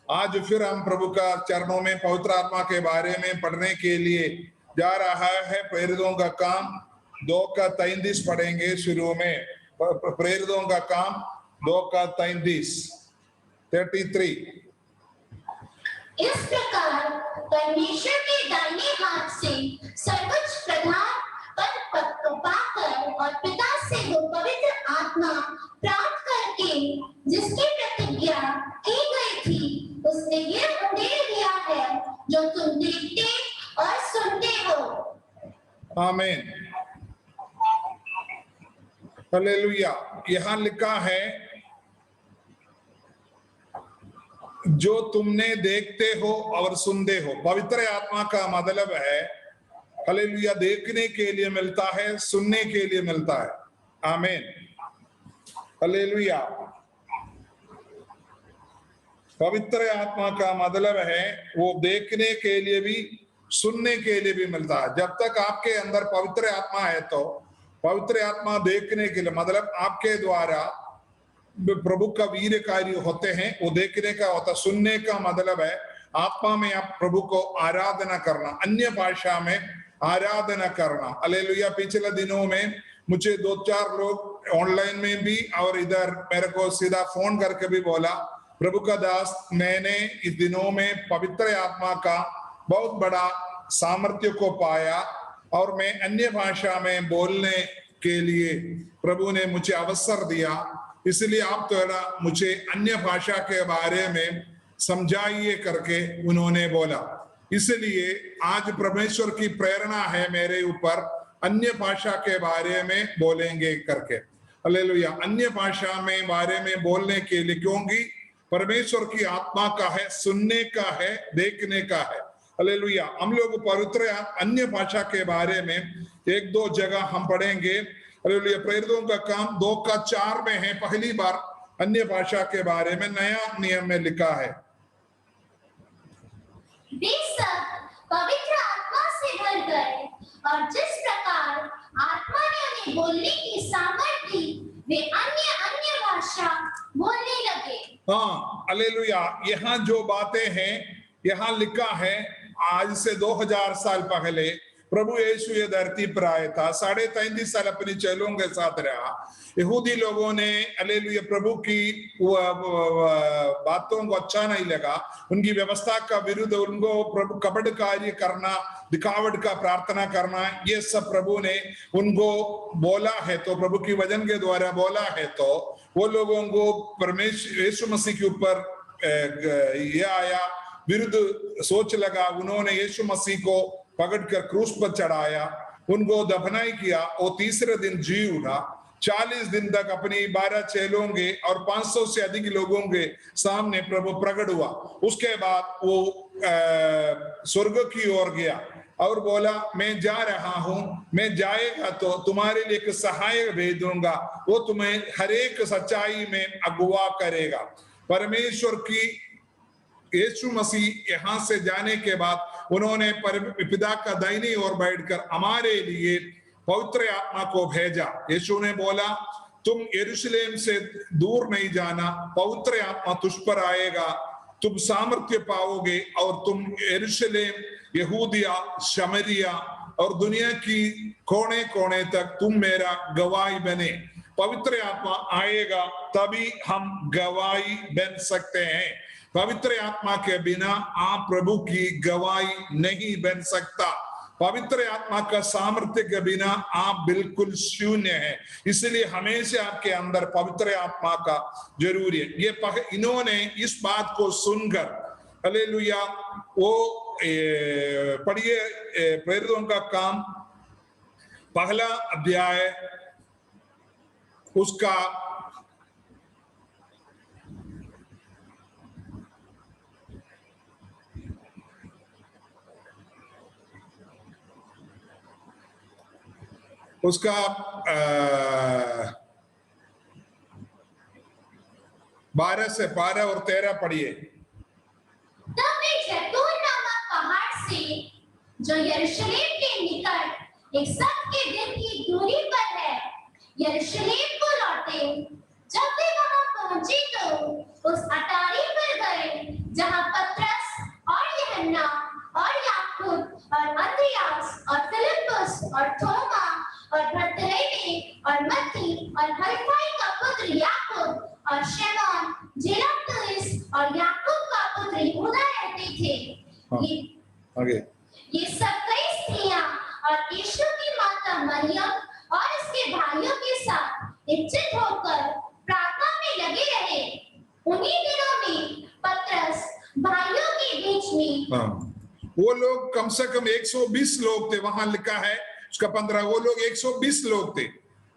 आज फिर हम प्रभु का चरणों में पवित्र आत्मा के बारे में पढ़ने के लिए जा रहा है। प्रेरितों का काम 2:33 पढ़ेंगे शुरू में। प्रेरितों का काम 2:33। इस प्रकार परमेश्वर के दाहिने हाथ से सर्वोच्च प्रधान पद पाकर और पिता से वो पवित्र आत्मा प्राप्त करके जिसकी प्रतिज्ञा की गई थी, उसने ये उड़ेल दिया है जो तुम देखते और सुनते हो। आमीन, हालेलुया। यहाँ लिखा है जो तुमने देखते हो और सुनते हो। पवित्र आत्मा का मतलब है हालेलुया, देखने के लिए मिलता है, सुनने के लिए मिलता है। आमीन, हालेलुया। पवित्र आत्मा का मतलब है वो देखने के लिए भी सुनने के लिए भी मिलता है। जब तक आपके अंदर पवित्र आत्मा है तो पवित्र आत्मा देखने के लिए मतलब आपके द्वारा प्रभु का वीर कार्य होते हैं, वो देखने का होता। सुनने का मतलब है आत्मा में आप प्रभु को आराधना करना, अन्य भाषा में आराधना करना। हालेलुया। पिछले दिनों में मुझे 2-4 लोग ऑनलाइन में भी और इधर मेरे को सीधा फोन करके भी बोला, प्रभु का दास, मैंने इस दिनों में पवित्र आत्मा का बहुत बड़ा सामर्थ्य को पाया और मैं अन्य भाषा में बोलने के लिए प्रभु ने मुझे अवसर दिया, इसलिए आप थोड़ा मुझे अन्य भाषा के बारे में समझाइए करके उन्होंने बोला। इसलिए आज परमेश्वर की प्रेरणा है मेरे ऊपर, अन्य भाषा के बारे में बोलेंगे करके। हालेलुया। अन्य भाषा में बारे में बोलने के लिए, क्योंकि परमेश्वर की आत्मा का है, सुनने का है, देखने का है। हालेलुया। हम लोग पवित्र अन्य भाषा के बारे में 1-2 जगह हम पढ़ेंगे। हालेलुया। प्रेरितों का काम 2:4 में है, पहली बार अन्य भाषा के बारे में नया नियम में लिखा है। वे सब पवित्र आत्मा से भर गए और जिस प्रकार आत्मा ने उन्हें बोलने की सामर्थ्य दी, वे अन्य भाषा बोलने लगे। हाँ, हालेलुया। यहाँ जो बातें हैं यहाँ लिखा है, आज से 2000 साल पहले प्रभु यीशु ये धरती पर आया था, 33.5 साल अपनी चेलों के साथ रहा। यहूदी लोगों ने हालेलुया प्रभु की बातों को अच्छा नहीं लगा, उनकी व्यवस्था का विरुद्ध, उनको प्रभु कपट कार्य करना, दिखावट का प्रार्थना करना, ये सब प्रभु ने उनको बोला है। तो प्रभु की वचन के द्वारा बोला है तो वो लोगों को परमेश्वर यीशु मसीह के ऊपर ये आया, विरुद्ध सोच लगा। उन्होंने यीशु मसीह को पकड़कर क्रूस पर चढ़ाया, उनको दफनाई किया। वो तीसरे दिन जी उठा। 40 दिन तक अपनी 12 चेलों के और 500 से अधिक लोगों के सामने प्रभु प्रकट हुआ। उसके बाद वो स्वर्ग की ओर गया और बोला, मैं जा रहा हूं, मैं जाएगा तो तुम्हारे लिए एक सहायक भेज दूंगा, वो तुम्हें हर एक सच्चाई में अगुवा करेगा। परमेश्वर की यीशु मसीह यहां से जाने के बाद उन्होंने पिता का दाहिनी ओर बैठकर हमारे लिए पवित्र आत्मा को भेजा। यीशु ने बोला, तुम यरूशलेम से दूर नहीं जाना, पवित्र आत्मा तुझ पर आएगा, तुम सामर्थ्य पाओगे और तुम यरूशलेम, यहूदिया, शमरिया और दुनिया की कोने कोने तक तुम मेरा गवाही बने। पवित्र आत्मा आएगा तभी हम गवाही बन सकते हैं। पवित्र आत्मा के बिना आप प्रभु की गवाही नहीं बन सकता। पवित्र आत्मा का सामर्थ्य के बिना आप बिल्कुल शून्य हैं। इसलिए हमेशा आपके अंदर पवित्र आत्मा का जरूरी है। ये इन्होंने इस बात को सुनकर हालेलुया, वो पढ़िए प्रेरितों का काम 1 अध्याय उसका 12 से 12 और 13 पढ़िए। तब वे जैतून नामक पहाड़ से जो यरूशलेम के निकट एक सप्ताह के दिन की दूरी पर है, यरूशलेम को लौटे। जब वे वहां पहुंचे तो उस अटारी पर गए जहां और याकूब का पुत्र यहूदा रहते थे। हाँ। आगे ये सब कई स्त्रियां और यीशु की माता मरियम और इसके भाइयों के साथ एकजुट होकर प्रार्थना में लगे रहे। उन्हीं दिनों में पतरस भाइयों के बीच में, हाँ, वो लोग कम से कम 120 लोग थे, वहां लिखा है उसका 15, वो लोग 120 लोग थे।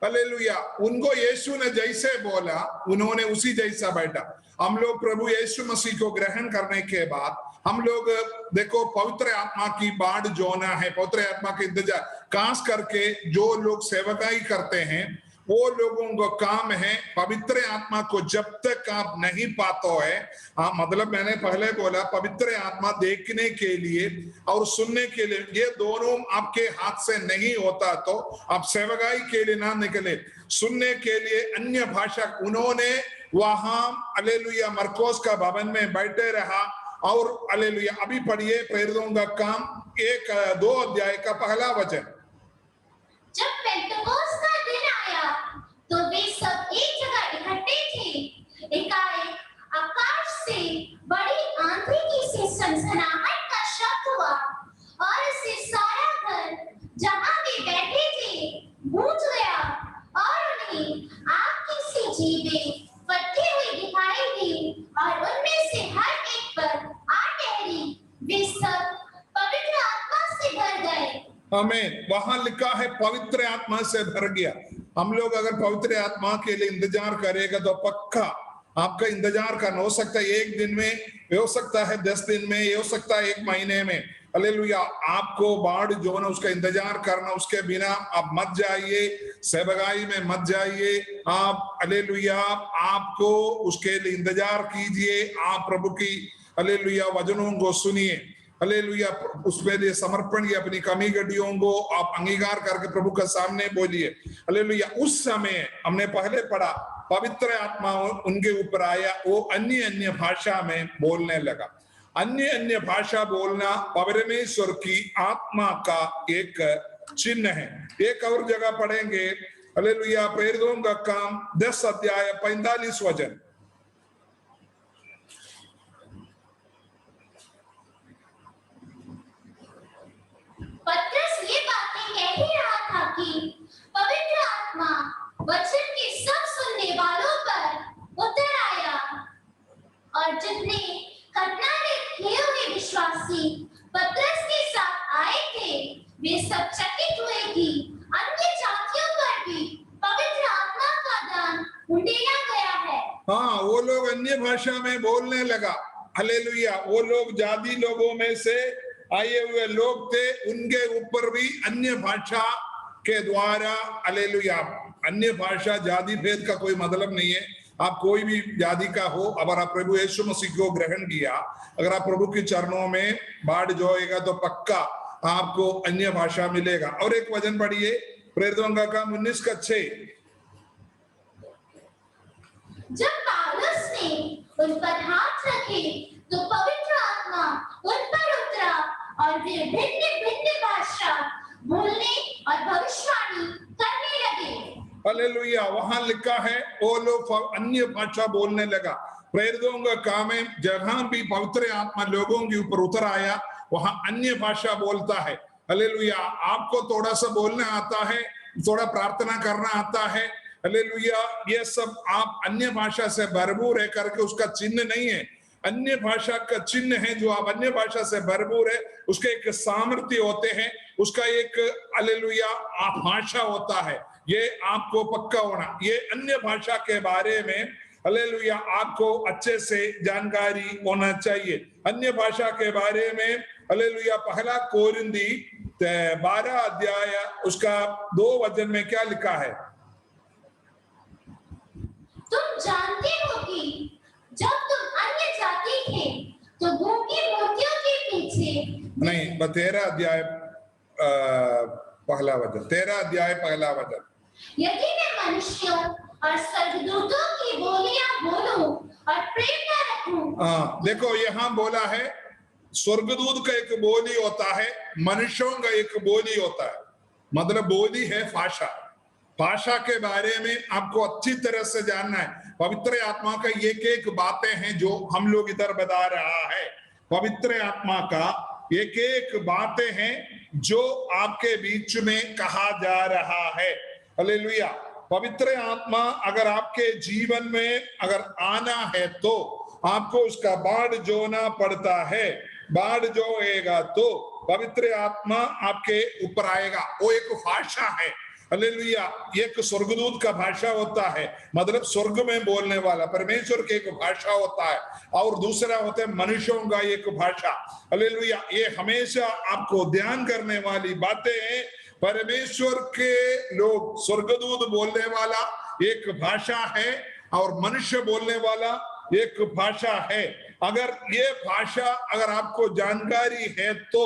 हालेलुया। उनको यीशु ने जैसे बोला उन्होंने उसी जैसा बैठा। हम लोग प्रभु यीशु मसीह को ग्रहण करने के बाद हम लोग देखो पवित्र आत्मा की बाढ़ जो ना है, पवित्र आत्मा के इंतजार खास करके जो लोग सेवकाई करते हैं वो लोगों का काम है पवित्र आत्मा को जब तक आप नहीं पाते है। हाँ, मतलब मैंने पहले बोला पवित्र आत्मा देखने के लिए और सुनने के लिए ये दोनों आपके हाथ से नहीं होता तो आप सेवकाई के लिए ना निकले। सुनने के लिए अन्य भाषा, उन्होंने वहां हालेलुया मरकोस का भवन में बैठे रहा और हालेलुया। अभी पढ़िए प्रेरितों का काम 1-2 अध्याय का पहला वचन। जब पेंटकोस्त का दिन आया तो वे सब एक जगह इकट्ठे थे। एकाएक आकाश से बड़ी आंधी से सनसनाहट का शब्द हुआ और इससे सारा घर जहां वे बैठे थे गूंज गया और उन्हें आग की सी चीजें फटती हुई दिखाई दी और उनमें से हर एक पर आ ठहरी। वे सब पवित्र आत्मा से भर गए। हमें वहां लिखा है पवित्र आत्मा से भर गया। हम लोग अगर पवित्र आत्मा के लिए इंतजार करेगा तो पक्का आपका इंतजार करना, हो सकता है 1 दिन में, हो सकता है 10 दिन में, हो सकता है 1 महीने में। हालेलुया। आपको बाढ़ जो है उसका इंतजार करना, उसके बिना आप मत जाइए, सेवकाई में मत जाइए आप। हालेलुया। आपको उसके लिए इंतजार कीजिए। आप प्रभु की हालेलुया वचनों को सुनिए। हालेलुया। उसके लिए समर्पण की अपनी कमी गड्डियों को आप अंगीकार करके प्रभु के सामने बोलिए। हालेलुया। उस समय हमने पहले पढ़ा पवित्र आत्मा उनके ऊपर आया, वो अन्य अन्य भाषा में बोलने लगा। अन्य अन्य भाषा बोलना परमेश्वर की आत्मा का एक चिन्ह है। एक और जगह पढ़ेंगे हालेलुया प्रेरितों का काम 10 अध्याय 45 वचन। पतरस ये बातें कह ही रहा था कि पवित्र आत्मा वचन के सब सुनने वालों पर उतर आया और जितने खतना किए हुए विश्वासी पतरस के साथ आए थे वे सब चकित हुए कि अन्य जातियों पर भी पवित्र आत्मा का दान उंडेला गया है। हाँ, वो लोग अन्य भाषा में बोलने लगा। हालेलुया। वो लोग जाति लोगों में से आए हुए लोग थे, उनके ऊपर भी अन्य भाषा के द्वारा हालेलुया। अन्य भाषा जाति भेद का कोई मतलब नहीं है। आप कोई भी जाति का हो, अगर आप प्रभु यीशु मसीह को ग्रहण किया, अगर आप प्रभु के चरणों में बाढ़ जोएगा तो पक्का आपको अन्य भाषा मिलेगा। और एक वचन पढ़िए प्रेरितों का काम 19:6। जब पौलुस ने उन पर हाथ रखे तो पवित्र आत्मा उन पर उतरा और वे भिन्न भिन्न भाषा बोलने और भविष्यवाणी करने लगे। हालेलुया। वहां लिखा है वो लोग अन्य भाषा बोलने लगा। प्रेरितों का काम है जहां भी पवित्र आत्मा लोगों के ऊपर उतर आया वहां अन्य भाषा बोलता है। हालेलुया। आपको थोड़ा सा बोलना आता है, थोड़ा प्रार्थना करना आता है। हालेलुया। ये सब आप अन्य भाषा से भरपूर है करके उसका चिन्ह नहीं है। अन्य भाषा का चिन्ह है जो आप अन्य भाषा से भरपूर है, उसके एक सामर्थ्य होते हैं, उसका एक हालेलुया भाषा होता है। ये आपको पक्का होना। ये अन्य भाषा के बारे में हालेलुया आपको अच्छे से जानकारी होना चाहिए। अन्य भाषा के बारे में हालेलुया 1 कोरिन्थी 12 अध्याय उसका 2 वचन में क्या लिखा है? तुम जानते हो कि जब तुम अन्य जाति थे तो गूंगी मूर्तियों के पीछे नहीं, 13 अध्याय पहला वचन, 13 अध्याय पहला वचन। यदि मैं मनुष्यों और स्वर्गदूतों की बोलियां बोलूं और प्रेम न रखूं। हाँ, देखो यहाँ बोला है स्वर्गदूत का एक बोली होता है, मनुष्यों का एक बोली होता है। मतलब बोली है भाषा। भाषा के बारे में आपको अच्छी तरह से जानना है। पवित्र आत्मा का एक एक बातें हैं जो हम लोग इधर बता रहा है। पवित्र आत्मा का एक एक बातें हैं जो आपके बीच में कहा जा रहा है। हालेलुया। पवित्र आत्मा अगर आपके जीवन में अगर आना है तो आपको उसका बाढ़ जोना पड़ता है। बाढ़ जोएगा तो पवित्र आत्मा आपके ऊपर आएगा। वो एक भाषा है। हालेलुया। एक स्वर्गदूत का भाषा होता है, मतलब स्वर्ग में बोलने वाला परमेश्वर की एक भाषा होता है, और दूसरा होता है मनुष्यों का एक भाषा। हालेलुया। ये हमेशा आपको ध्यान करने वाली बातें हैं। परमेश्वर के लोग स्वर्गदूत बोलने वाला एक भाषा है और मनुष्य बोलने वाला एक भाषा है। अगर ये भाषा अगर आपको जानकारी है तो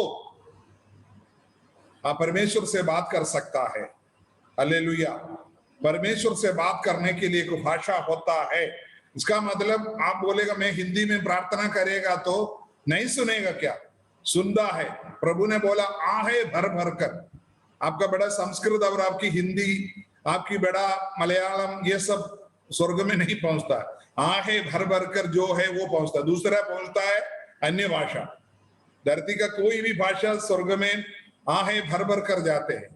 आप परमेश्वर से बात कर सकता है। हालेलुया। परमेश्वर से बात करने के लिए एक भाषा होता है। इसका मतलब आप बोलेगा मैं हिंदी में प्रार्थना करेगा तो नहीं सुनेगा क्या? सुनता है। प्रभु ने बोला आहे भर भर कर। आपका बड़ा संस्कृत और आपकी हिंदी, आपकी बड़ा मलयालम, ये सब स्वर्ग में नहीं पहुंचता। आहे भर भर कर जो है वो पहुंचता। दूसरा पहुंचता है अन्य भाषा। धरती का कोई भी भाषा स्वर्ग में आहे भर भर कर जाते हैं,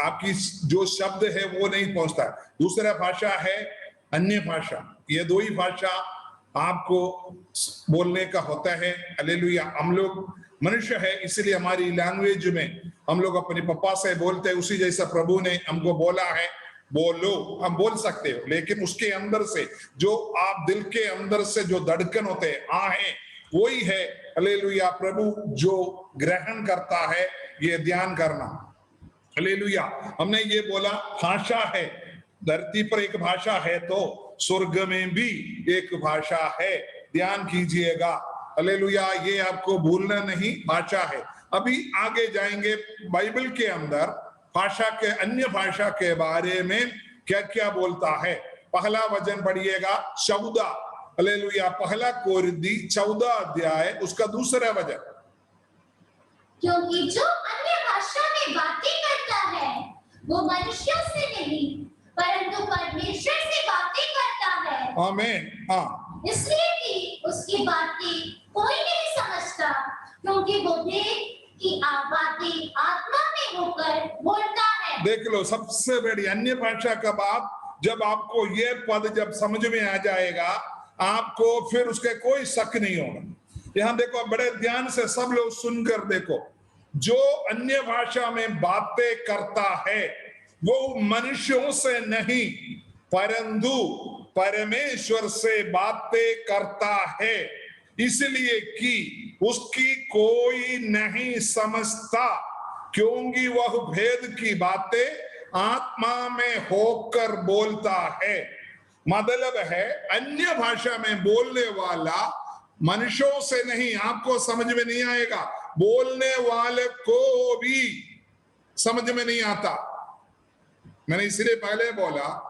आपकी जो शब्द है वो नहीं पहुंचता। दूसरा भाषा है अन्य भाषा। ये दो ही भाषा आपको बोलने का होता है। हालेलुया। हम लोग मनुष्य है, इसलिए हमारी लैंग्वेज में हम लोग अपने पापा से बोलते हैं उसी जैसा प्रभु ने हमको बोला है बोलो, हम बोल सकते हो, लेकिन उसके अंदर से जो आप दिल के अंदर से जो धड़कन होते हैं आहे वही है। हालेलुया। प्रभु जो ग्रहण करता है ये ध्यान करना। हालेलुया। हमने ये बोला भाषा है। धरती पर एक भाषा है तो स्वर्ग में भी एक भाषा है। ध्यान कीजिएगा। हालेलुया। ये आपको भूलना नहीं, भाषा है। अभी आगे जाएंगे बाइबल के अंदर भाषा के, अन्य भाषा के बारे में क्या क्या बोलता है। पहला वचन पढ़िएगा 14। हालेलुया। पहला कोरिन्थी 14 अध्याय उसका दूसरा वचन। क्योंकि जो अन्य भाषा में बातें करता है वो मनुष्यों से नहीं परंतु परमेश्वर से बातें करता है। आमीन। हाँ। इसलिए कि उसकी बातें कोई नहीं समझता क्योंकि वो देह की बातें आत्मा में होकर बोलता है। देख लो, सबसे बड़ी अन्य भाषा का बात, जब आपको ये पद जब समझ में आ जाएगा आपको फिर उसके कोई शक नहीं होगा। यहाँ देखो, बड़े ध्यान से सब लोग सुनकर देखो। जो अन्य भाषा में बातें करता है वो मनुष्यों से नहीं परंतु परमेश्वर से बातें करता है, इसलिए कि उसकी कोई नहीं समझता क्योंकि वह भेद की बातें आत्मा में होकर बोलता है। मतलब है अन्य भाषा में बोलने वाला मनुष्यों से नहीं, आपको समझ में नहीं आएगा, बोलने वाले को भी समझ में नहीं आता। मैंने इसलिए पहले बोला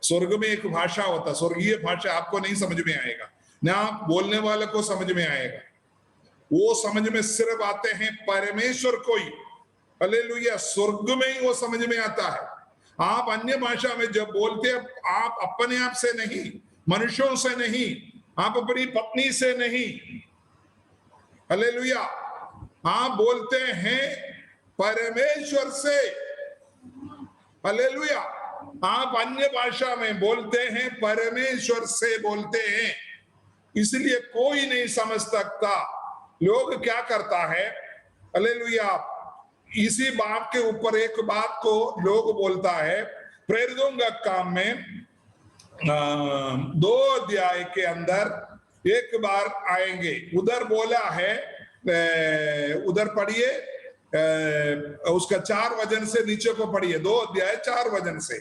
स्वर्ग में एक भाषा होता, स्वर्गीय भाषा आपको नहीं समझ में आएगा ना, बोलने वाले को समझ में आएगा। वो समझ में सिर्फ आते हैं परमेश्वर को ही। हालेलुया। स्वर्ग में ही वो समझ में आता है। आप अन्य भाषा में जब बोलते हैं आप अपने आप से नहीं, मनुष्यों से नहीं, आप अपनी पत्नी से नहीं, हालेलुया, आप बोलते हैं परमेश्वर से। हालेलुया। आप अन्य भाषा में बोलते हैं परमेश्वर से बोलते हैं, इसलिए कोई नहीं समझ सकता। लोग क्या करता है, हालेलुया, इसी बात के ऊपर एक बात को लोग बोलता है। प्रेरितों का काम में 2 अध्याय के अंदर एक बार आएंगे, उधर बोला है, उधर पढ़िए, उसका 4 वचन से नीचे को पढ़िए, 2 अध्याय 4 वचन से।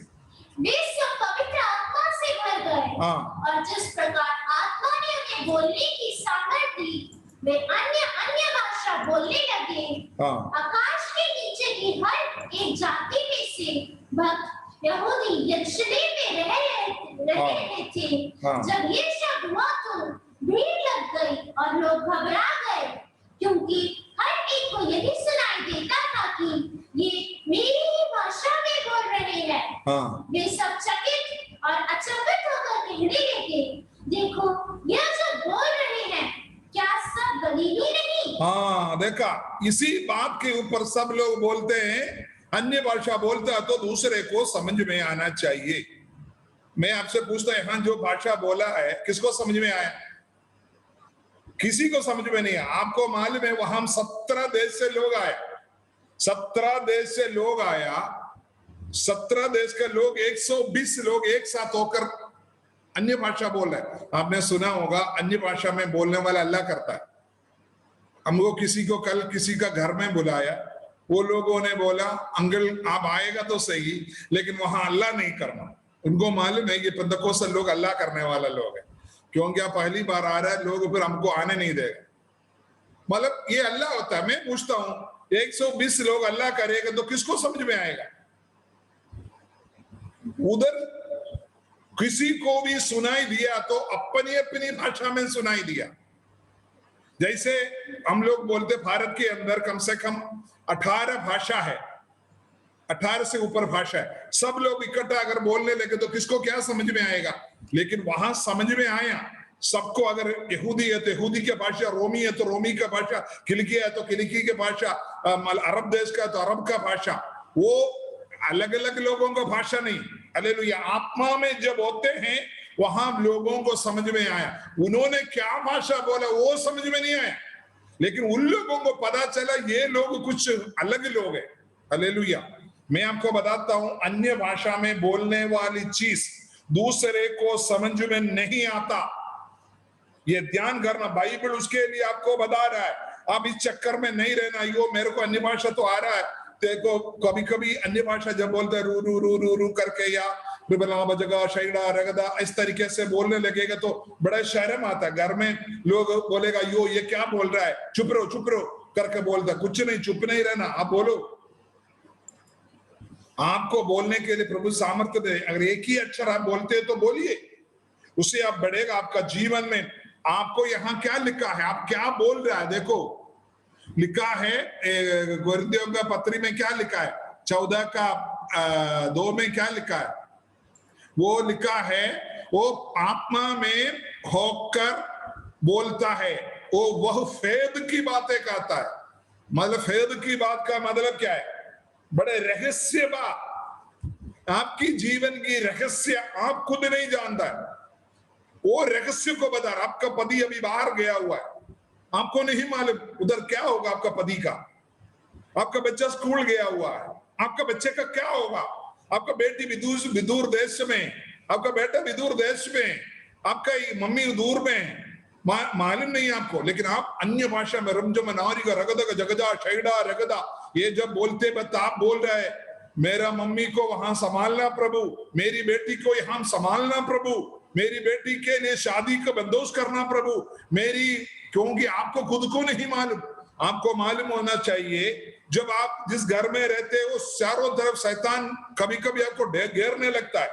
वे सब पवित्र आत्मा से भर गए। हाँ। और जिस प्रकार आत्मा ने उन्हें बोलने की सामर्थ्य दी वे अन्य भाषा बोलने लगे। हाँ। आकाश के नीचे की हर एक जाति में से भक्त यहूदी यरूशलेम में रह रहे थे। हाँ। जब ये शब्द हुआ तो भीड़ लग गई और लोग घबरा गए क्योंकि हर एक को यही सुनाई देता था कि ये मेरी ही भाषा में बोल रहे हैं। हाँ। वे सब चकित और अचंभित होकर हाँ देखा, इसी बात के ऊपर सब लोग बोलते हैं अन्य भाषा बोलता तो दूसरे को समझ में आना चाहिए। मैं आपसे पूछता यहाँ जो भाषा बोला है किसको समझ में आया? किसी को समझ में नहीं आया। आपको मालूम है वहां 17 देश से लोग आए, 17 देश से लोग आया, 17 देश के लोग 120 लोग एक साथ होकर अन्य भाषा बोल रहे हैं। आपने सुना होगा अन्य भाषा में बोलने वाला अल्लाह करता है। हमको किसी को कल किसी का घर में बुलाया, वो लोगों ने बोला अंकल आप आएगा तो सही लेकिन वहां अल्लाह नहीं करना। उनको मालूम है ये पेंतकोस्त लोग अल्लाह करने वाला लोग है, क्योंकि आप पहली बार आ रहा है लोग फिर हमको आने नहीं देगा। मतलब ये अल्लाह होता है। मैं पूछता हूं 120 लोग अल्लाह करेगा तो किसको समझ में आएगा? उधर किसी को भी सुनाई दिया तो अपनी अपनी भाषा में सुनाई दिया। जैसे हम लोग बोलते भारत के अंदर कम से कम 18 भाषा है, 18 से ऊपर भाषा है। सब लोग इकट्ठा अगर बोलने लगे तो किसको क्या समझ में आएगा? लेकिन वहां समझ में आया सबको। अगर यहूदी है तो यहूदी की भाषा, रोमी है तो रोमी का भाषा, किलिकी है तो किलिकी की भाषा, अरब देश का तो अरब का भाषा। वो अलग अलग लोगों का भाषा नहीं। हालेलुया। आत्मा में जब होते हैं वहां लोगों को समझ में आया। उन्होंने क्या भाषा बोला वो समझ में नहीं आया, लेकिन उन लोगों को पता चला ये लोग कुछ अलग लोग हैं। हालेलुया। मैं आपको बताता हूं अन्य भाषा में बोलने वाली चीज दूसरे को समझ में नहीं आता। ये ध्यान करना, बाइबल उसके लिए आपको बता रहा है। आप इस चक्कर में नहीं रहना यो मेरे को अन्य भाषा तो आ रहा है। देखो कभी कभी अन्य भाषा जब बोलते हैं रू रू रू रू रू करके या बजगा शैड़ा रगदा इस तरीके से बोलने लगेगा तो बड़ा शर्म आता है। घर में लोग बोलेगा यो ये क्या बोल रहा है, चुप रहो करके बोलता। कुछ नहीं, चुप नहीं रहना, आप बोलो। आपको बोलने के लिए प्रभु सामर्थ्य दे। अगर एक ही अक्षर आप बोलते हैं तो बोलिए, उससे आप बढ़ेगा आपका जीवन में। आपको यहाँ क्या लिखा है, आप क्या बोल रहा है? देखो लिखा है गुरुदेव का पत्री में क्या लिखा है, 14 का 2 में क्या लिखा है? वो लिखा है वो आत्मा में होकर बोलता है, वो वह फेद की बातें कहता है। मतलब फेद की बात का मतलब क्या है? बड़े रहस्य बात, आपकी जीवन की रहस्य आप खुद नहीं जानता है, वो रहस्य को बता रहा। आपका पति अभी बाहर गया हुआ है, आपको नहीं मालूम उधर क्या होगा आपका पति का। आपका बच्चा स्कूल गया हुआ है, आपका बच्चे का क्या होगा। आपका बेटी विदूर देश में, आपका बेटा विदूर देश में, आपका मम्मी दूर में, मालूम नहीं आपको। लेकिन आप अन्य भाषा में रमजम नारी का रगदा का जगदा शैडा रगदा ये जब बोलते बता आप बोल रहे हैं मेरा मम्मी को वहां संभालना प्रभु, मेरी बेटी को यहां संभालना प्रभु, मेरी बेटी के लिए शादी का बंदोबस्त करना प्रभु मेरी। क्योंकि आपको खुद को नहीं मालूम। आपको मालूम होना चाहिए जब आप जिस घर में रहते हो चारों तरफ शैतान कभी कभी आपको घेरने लगता है।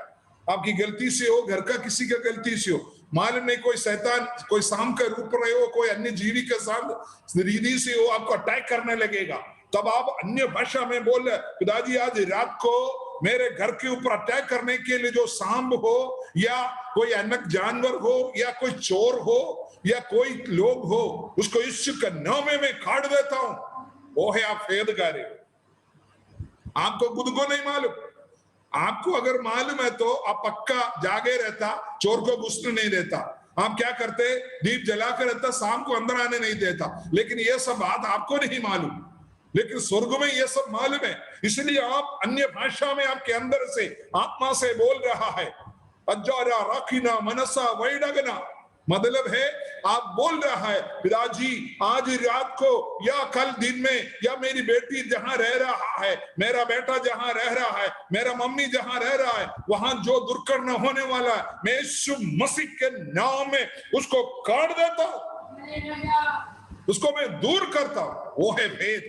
आपकी गलती से हो, घर का किसी का गलती से हो, मालूम नहीं कोई शैतान कोई शाम का रूप रहे हो, कोई अन्य जीवी के साथ रीति से हो, आपको अटैक करने लगेगा। तब आप अन्य भाषा में बोल रहे पिताजी आज रात को मेरे घर के ऊपर अटैक करने के लिए जो सांप हो या कोई अनक जानवर हो या कोई चोर हो या कोई लोग हो उसको यीशु के नाम में काट देता हूं। वो है आप फेद कर रहे हो, आपको खुद को नहीं मालूम। आपको अगर मालूम है तो आप पक्का जागे रहता, चोर को घुसने नहीं देता। आप क्या करते, दीप जलाकर रहता, शाम को अंदर आने नहीं देता। लेकिन ये सब बात आपको नहीं मालूम, लेकिन स्वर्ग में ये सब मालूम है। इसलिए आप अन्य भाषा में आपके अंदर से आत्मा से बोल रहा है। अज्जारा राखीना मनसा वैडगना मतलब है आप बोल रहा है पिताजी आज रात को या कल दिन में या मेरी बेटी जहां रह रहा है, मेरा बेटा जहां रह रहा है, मेरा मम्मी जहां रह रहा है, वहां जो दुर्घटना होने वाला है मैं यीशु मसीह के नाम में उसको काट देता हूं, उसको मैं दूर करता हूं। वो है भेद।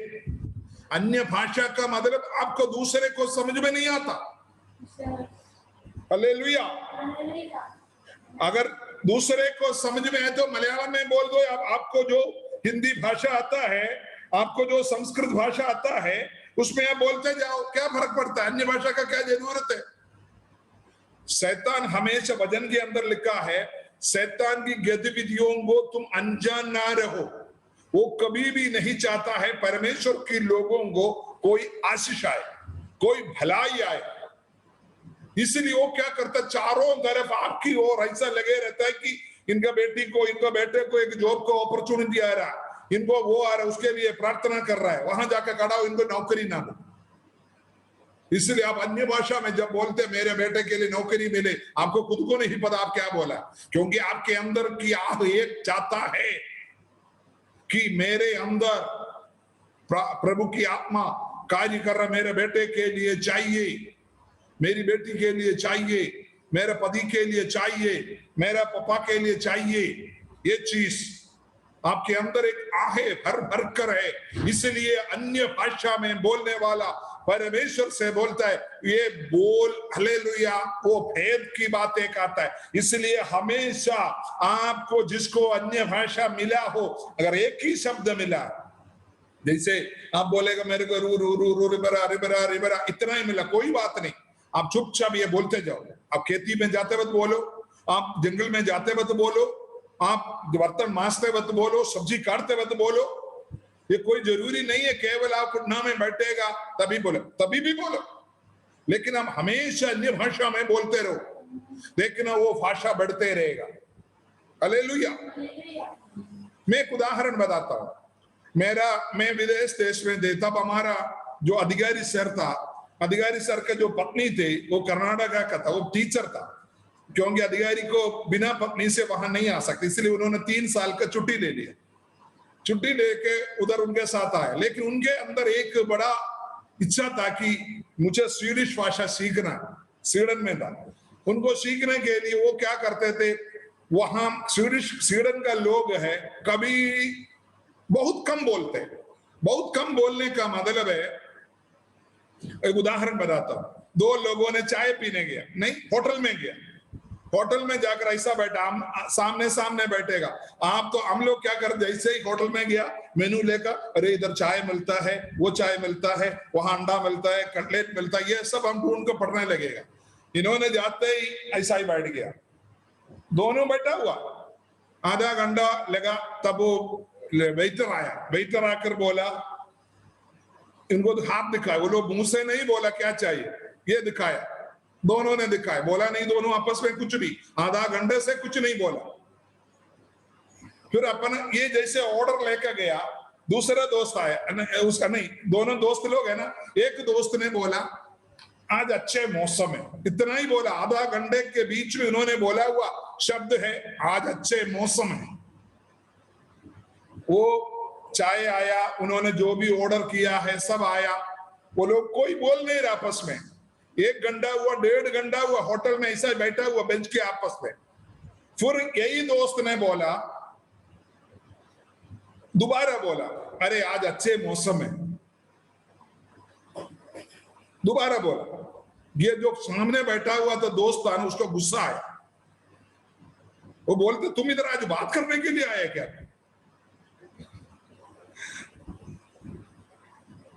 अन्य भाषा का मतलब आपको दूसरे को समझ में नहीं आता। हालेलुया। अगर दूसरे को समझ में है तो मलयालम में बोल दो। आपको जो हिंदी भाषा आता है, आपको जो संस्कृत भाषा आता है उसमें आप बोलते जाओ, क्या फर्क पड़ता है? अन्य भाषा का क्या जरूरत है? शैतान हमेशा वचन के अंदर लिखा है शैतान की गतिविधियों को तुम अनजान ना रहो। वो कभी भी नहीं चाहता है परमेश्वर के लोगों को कोई आशीष आए, कोई भलाई आए। इसलिए वो क्या करता, चारों तरफ आपकी ओर ऐसा लगे रहता है कि इनका बेटी को, इनका बेटे को एक जॉब को अपॉर्चुनिटी आ रहा है, इनको वो आ रहा है, उसके लिए प्रार्थना कर रहा है, वहां जाकर खड़ा हो, इनको नौकरी ना हो। इसलिए आप अन्य भाषा में जब बोलते मेरे बेटे के लिए नौकरी मिले, आपको खुद को नहीं पता आप क्या बोला, क्योंकि आपके अंदर की आह एक चाहता है कि मेरे अंदर प्रभु की आत्मा कार्य कर रहा, मेरे बेटे के लिए चाहिए, मेरी बेटी के लिए चाहिए, मेरे पति के लिए चाहिए, मेरा पापा के लिए चाहिए। ये चीज आपके अंदर एक आहे भर भर कर है। इसलिए अन्य भाषा में बोलने वाला परमेश्वर से बोलता है, ये बोल हालेलुया, वो भेद की बातें कहता है। इसलिए हमेशा आपको जिसको अन्य भाषा मिला हो, अगर एक ही शब्द मिला, जैसे आप बोलेगा मेरे को रू रू रू रू रिबरा रिबरा रिबरा, इतना ही मिला, कोई बात नहीं, आप चुपचाप ये बोलते जाओ। आप खेती में जाते वक्त बोलो, आप जंगल में जाते वक्त बोलो, आप बर्तन मांजते वक्त बोलो, सब्जी काटते वक्त बोलो। ये कोई जरूरी नहीं है केवल आप घुटना में बैठेगा तभी बोलो, तभी भी बोलो, लेकिन हम हमेशा अन्य भाषा में बोलते रहो, लेकिन वो भाषा बढ़ते रहेगा। हालेलुया। मैं एक उदाहरण बताता हूं। मैं विदेश देश में थे, तब हमारा जो अधिकारी सर था, अधिकारी सर का जो पत्नी थे वो कर्नाटका का था, वो टीचर था, क्योंकि अधिकारी को बिना पत्नी से वहां नहीं आ सकते, इसलिए उन्होंने 3 साल का छुट्टी ले लिया। छुट्टी लेके उधर उनके साथ आया, लेकिन उनके अंदर एक बड़ा इच्छा था कि मुझे स्वीडिश भाषा सीखना। स्वीडन में था, उनको सीखने के लिए वो क्या करते थे, वहां स्वीडन का लोग है कभी बहुत कम बोलते हैं। बहुत कम बोलने का मतलब है, एक उदाहरण बताता हूं। 2 लोगों ने चाय पीने गया, नहीं होटल में गया, होटल में जाकर ऐसा बैठा, सामने सामने बैठेगा आप, तो हम लोग क्या करते, जैसे ही होटल में गया मेनू लेकर, अरे इधर चाय मिलता है, वो चाय मिलता है, वहां अंडा मिलता है, कटलेट मिलता है, ये सब हम ढूंढ कर पढ़ने लगेगा। इन्होंने जाते ही ऐसा ही बैठ गया, दोनों बैठा हुआ, आधा घंटा लगा, तब वो वेटर आया। वेटर आकर बोला, इनको हाथ दिखाया, वो लोग मुंह से नहीं बोला क्या चाहिए, ये दिखाया, दोनों ने दिखाया, बोला नहीं, दोनों आपस में कुछ भी, आधा घंटे से कुछ नहीं बोला। फिर अपन ये जैसे ऑर्डर लेकर गया, दूसरा दोस्त आया, उसका नहीं, दोनों दोस्त लोग है ना, एक दोस्त ने बोला आज अच्छे मौसम है, इतना ही बोला। आधा घंटे के बीच में उन्होंने बोला हुआ शब्द है आज अच्छे मौसम है। वो चाय आया, उन्होंने जो भी ऑर्डर किया है सब आया, वो लोग कोई बोल नहीं रहा आपस में। 1 घंटा हुआ, 1.5 घंटा हुआ, होटल में ऐसा बैठा हुआ बेंच के आपस में। फिर यही दोस्त ने बोला, दोबारा बोला, अरे आज अच्छे मौसम है, दोबारा बोला। ये जो सामने बैठा हुआ था दोस्त था, उसको गुस्सा आया, वो बोलते तुम इधर आज बात करने के लिए आए क्या?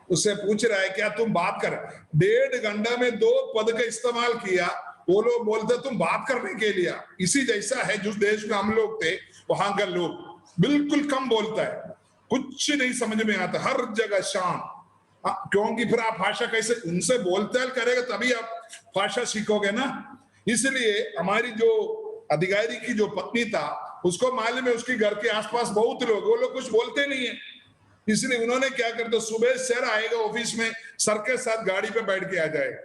उससे पूछ रहा है क्या तुम बात कर, 1.5 घंटा में 2 पद का इस्तेमाल किया, वो लोग बोलते तुम बात करने के लिए। इसी जैसा है जिस देश में हम लोग थे, वहां का लोग बिल्कुल कम बोलता है, कुछ नहीं समझ में आता, हर जगह शांत। क्योंकि फिर आप भाषा कैसे उनसे बोलचाल करेगा तभी आप भाषा सीखोगे ना। इसलिए हमारी जो अधिकारी की जो पत्नी था, उसको मालूम है उसके घर के आसपास बहुत लोग, वो लोग कुछ बोलते नहीं है, इसलिए उन्होंने क्या करते, सुबह सर आएगा ऑफिस में, सर के साथ गाड़ी पे बैठ के आ जाएगा।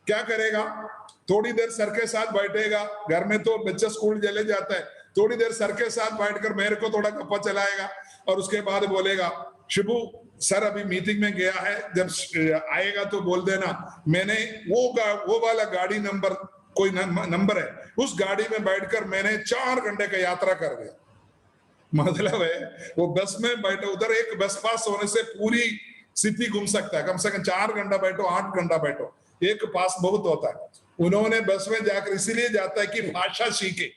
क्या करेगा, थोड़ी देर सर के साथ बैठेगा, घर में तो बच्चा स्कूल चले जाता है, थोड़ी देर सर के साथ बैठकर मेरे को थोड़ा गप्पा चलाएगा, और उसके बाद बोलेगा शिबू सर अभी मीटिंग में गया है, जब आएगा तो बोल देना मैंने वो वाला गाड़ी नंबर, कोई नंबर है, उस गाड़ी में बैठकर मैंने 4 घंटे का यात्रा कर दिया। मतलब है वो बस में बैठो, उधर एक बस पास होने से पूरी सिटी घूम सकता है, कम से कम 4 घंटा बैठो, 8 घंटा बैठो, एक पास बहुत होता है। उन्होंने बस में जाकर इसीलिए जाता है कि भाषा सीखे।